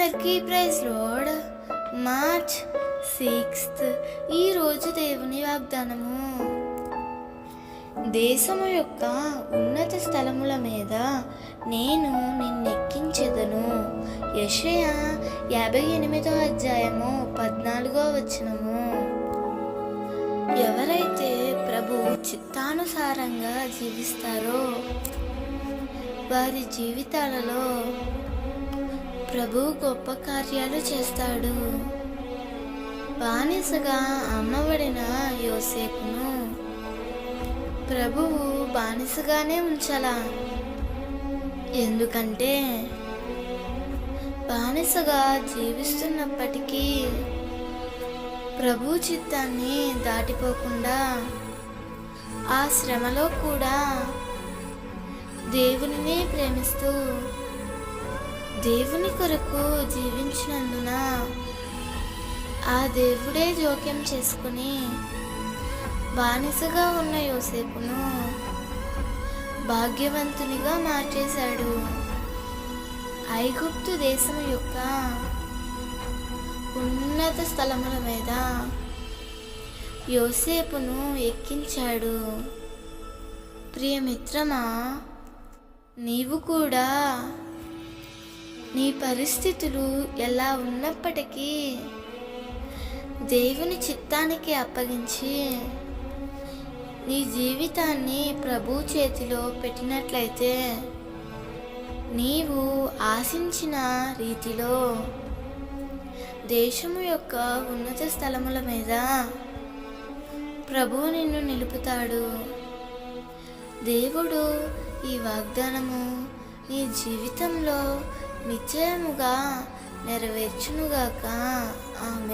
అందరికీ praise lord. March 6 ఈరోజు దేవుని వాగ్దానము. దేశము యొక్క ఉన్నత స్థలముల మీద నేను నిన్నెక్కించెదను. యెషయా 58వ అధ్యాయము 14వ వచనము. ఎవరైతే ప్రభు చిత్తానుసారంగా జీవిస్తారో వారి జీవితాలలో ప్రభు గొప్ప కార్యాలు చేస్తాడు. బానిసగా అమ్మబడిన యోసేపును ప్రభువు బానిసగానే ఉంచాలా? ఎందుకంటే బానిసగా జీవిస్తున్నప్పటికీ ప్రభు చిత్తాన్ని దాటిపోకుండా ఆ శ్రమలో కూడా దేవునినే ప్రేమిస్తూ దేవుని కొరకు జీవించినందున ఆ దేవుడే జోక్యం చేసుకుని బానిసగా ఉన్న యోసేపును భాగ్యవంతునిగా మార్చేశాడు. ఐగుప్తు దేశం యొక్క ఉన్నత స్థలముల మీద యోసేపును ఎక్కించాడు. ప్రియమిత్రమా, నీవు కూడా నీ పరిస్థితులు ఎలా ఉన్నప్పటికీ దేవుని చిత్తానికి అప్పగించి నీ జీవితాన్ని ప్రభు చేతిలో పెట్టినట్లయితే నీవు ఆశించిన రీతిలో దేశము యొక్క ఉన్నత స్థలముల మీద ప్రభువు నిన్ను నిలుపుతాడు. దేవుడు ఈ వాగ్దానము నీ జీవితంలో నిశ్చయముగా నెరవేర్చునుగాక. ఆమేన్.